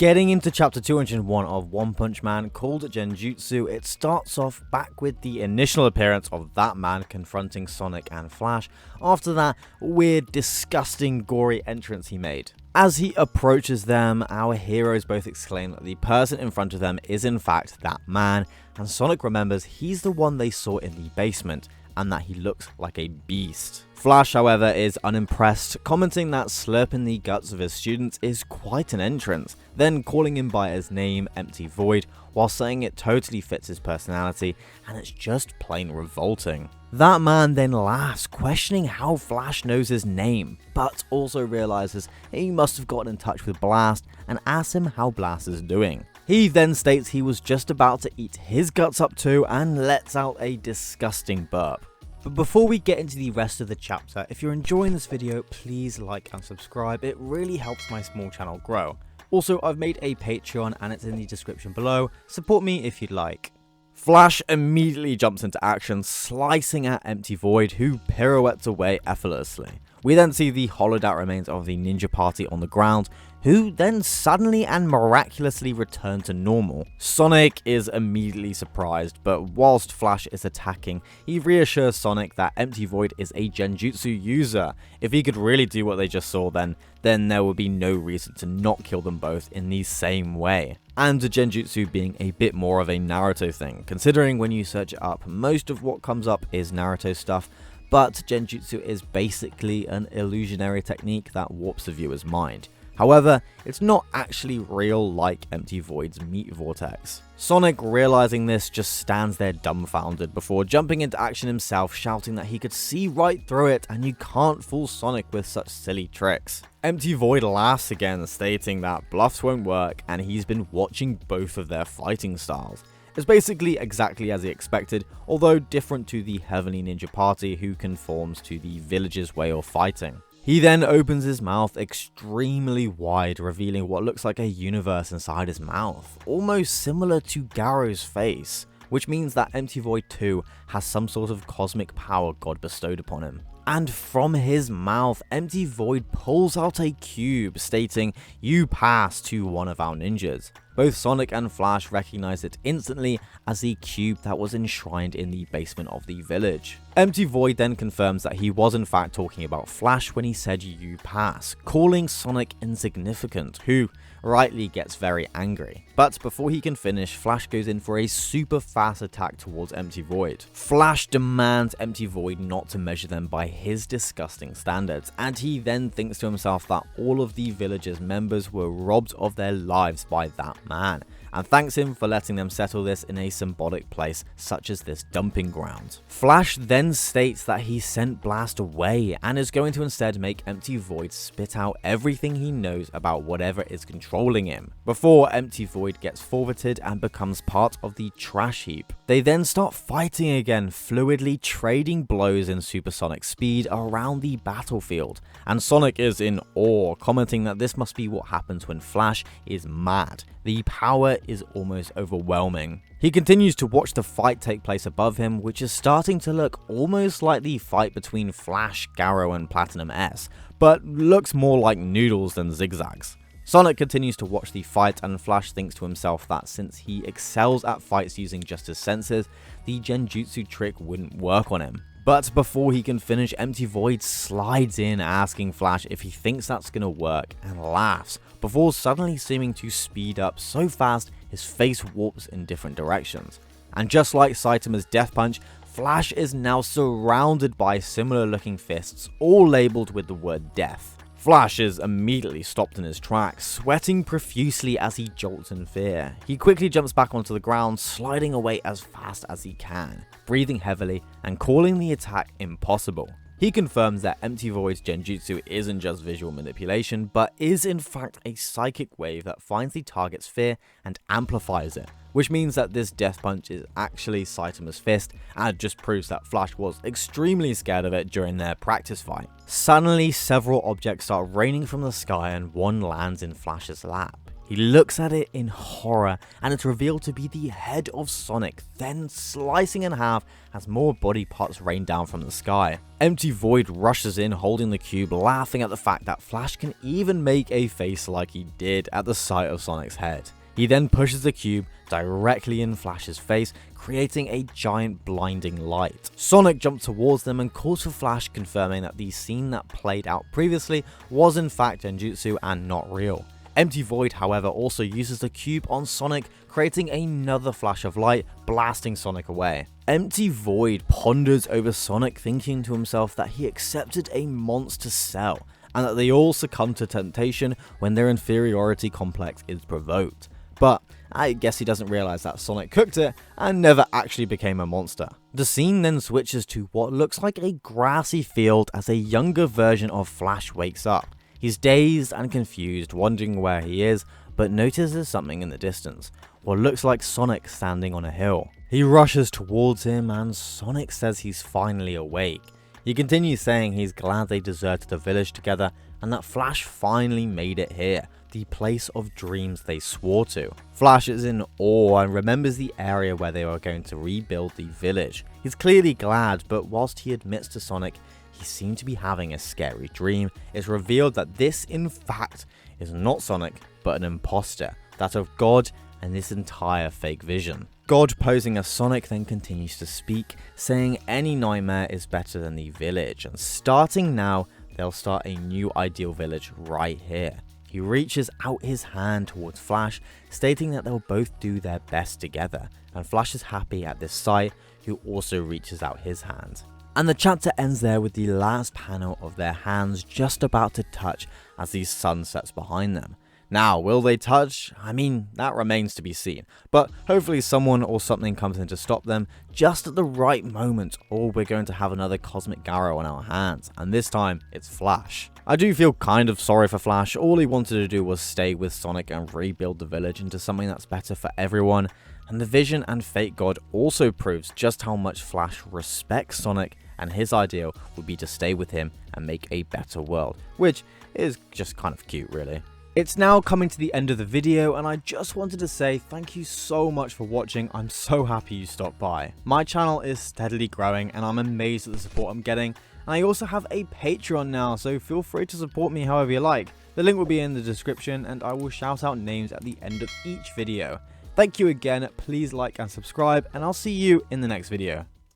Getting into chapter 201 of One Punch Man called Genjutsu, it starts off back with the initial appearance of that man confronting Sonic and Flash after that weird, disgusting, gory entrance he made. As he approaches them, our heroes both exclaim that the person in front of them is in fact that man, and Sonic remembers he's the one they saw in the basement, and that he looks like a beast. Flash, however, is unimpressed, commenting that slurping the guts of his students is quite an entrance, then calling him by his name, Empty Void, while saying it totally fits his personality and it's just plain revolting. That man then laughs, questioning how Flash knows his name, but also realizes he must have gotten in touch with Blast and asks him how Blast is doing. He then states he was just about to eat his guts up too and lets out a disgusting burp. But before we get into the rest of the chapter, if you're enjoying this video, please like and subscribe, it really helps my small channel grow. Also, I've made a Patreon and it's in the description below, support me if you'd like. Flash immediately jumps into action, slicing at Empty Void, who pirouettes away effortlessly. We then see the hollowed out remains of the ninja party on the ground, who then suddenly and miraculously return to normal. Sonic is immediately surprised, but whilst Flash is attacking, he reassures Sonic that Empty Void is a Genjutsu user. If he could really do what they just saw then there would be no reason to not kill them both in the same way. And the Genjutsu being a bit more of a Naruto thing, considering when you search it up, most of what comes up is Naruto stuff, but Genjutsu is basically an illusionary technique that warps the viewer's mind. However, it's not actually real like Empty Void's meat vortex. Sonic, realizing this, just stands there dumbfounded before jumping into action himself, shouting that he could see right through it and you can't fool Sonic with such silly tricks. Empty Void laughs again, stating that bluffs won't work and he's been watching both of their fighting styles. It's basically exactly as he expected, although different to the Heavenly Ninja Party who conforms to the village's way of fighting. He then opens his mouth extremely wide, revealing what looks like a universe inside his mouth, almost similar to Garo's face, which means that Empty Void 2 has some sort of cosmic power God bestowed upon him. And from his mouth, Empty Void pulls out a cube, stating, "You pass to one of our ninjas." Both Sonic and Flash recognize it instantly as the cube that was enshrined in the basement of the village. Empty Void then confirms that he was in fact talking about Flash when he said "you pass," calling Sonic insignificant, who rightly gets very angry. But before he can finish, Flash goes in for a super fast attack towards Empty Void. Flash demands Empty Void not to measure them by his disgusting standards, and he then thinks to himself that all of the village's members were robbed of their lives by that man, and thanks him for letting them settle this in a symbolic place such as this dumping ground. Flash then states that he sent Blast away and is going to instead make Empty Void spit out everything he knows about whatever is controlling him, before Empty Void gets forfeited and becomes part of the trash heap. They then start fighting again, fluidly trading blows in supersonic speed around the battlefield, and Sonic is in awe, commenting that this must be what happens when Flash is mad. The power is almost overwhelming. He continues to watch the fight take place above him, which is starting to look almost like the fight between Flash, Garo and Platinum S, but looks more like noodles than zigzags. Sonic continues to watch the fight, and Flash thinks to himself that since he excels at fights using just his senses, the Genjutsu trick wouldn't work on him. But before he can finish, Empty Void slides in asking Flash if he thinks that's gonna work and laughs, before suddenly seeming to speed up so fast his face warps in different directions. And just like Saitama's death punch, Flash is now surrounded by similar looking fists, all labeled with the word death. Flash is immediately stopped in his tracks, sweating profusely as he jolts in fear. He quickly jumps back onto the ground, sliding away as fast as he can, breathing heavily and calling the attack impossible. He confirms that Empty Void's Genjutsu isn't just visual manipulation, but is in fact a psychic wave that finds the target's fear and amplifies it, which means that this death punch is actually Saitama's fist, and just proves that Flash was extremely scared of it during their practice fight. Suddenly, several objects start raining from the sky and one lands in Flash's lap. He looks at it in horror, and it's revealed to be the head of Sonic, then slicing in half as more body parts rain down from the sky. Empty Void rushes in holding the cube, laughing at the fact that Flash can even make a face like he did at the sight of Sonic's head. He then pushes the cube directly in Flash's face, creating a giant blinding light. Sonic jumps towards them and calls for Flash, confirming that the scene that played out previously was in fact genjutsu and not real. Empty Void, however, also uses the cube on Sonic, creating another flash of light, blasting Sonic away. Empty Void ponders over Sonic, thinking to himself that he accepted a monster cell, and that they all succumb to temptation when their inferiority complex is provoked. But I guess he doesn't realize that Sonic cooked it and never actually became a monster. The scene then switches to what looks like a grassy field as a younger version of Flash wakes up. He's dazed and confused, wondering where he is, but notices something in the distance, what looks like Sonic standing on a hill. He rushes towards him and Sonic says he's finally awake. He continues saying he's glad they deserted the village together and that Flash finally made it here, the place of dreams they swore to. Flash is in awe and remembers the area where they were going to rebuild the village. He's clearly glad, but whilst he admits to Sonic he seemed to be having a scary dream, it's revealed that this in fact is not Sonic but an imposter, that of God and this entire fake vision. God posing as Sonic then continues to speak, saying any nightmare is better than the village, and starting now they'll start a new ideal village right here. He reaches out his hand towards Flash, stating that they'll both do their best together, and Flash is happy at this sight, who also reaches out his hand. And the chapter ends there with the last panel of their hands just about to touch as the sun sets behind them. Now, will they touch? I mean, that remains to be seen, but hopefully someone or something comes in to stop them just at the right moment, or we're going to have another cosmic Garrow on our hands, and this time it's Flash. I do feel kind of sorry for Flash. All he wanted to do was stay with Sonic and rebuild the village into something that's better for everyone, and the vision and fake God also proves just how much Flash respects Sonic, and his ideal would be to stay with him and make a better world, which is just kind of cute really. It's now coming to the end of the video, and I just wanted to say thank you so much for watching. I'm so happy you stopped by. My channel is steadily growing and I'm amazed at the support I'm getting, and I also have a Patreon now, so feel free to support me however you like. The link will be in the description and I will shout out names at the end of each video. Thank you again, please like and subscribe, and I'll see you in the next video.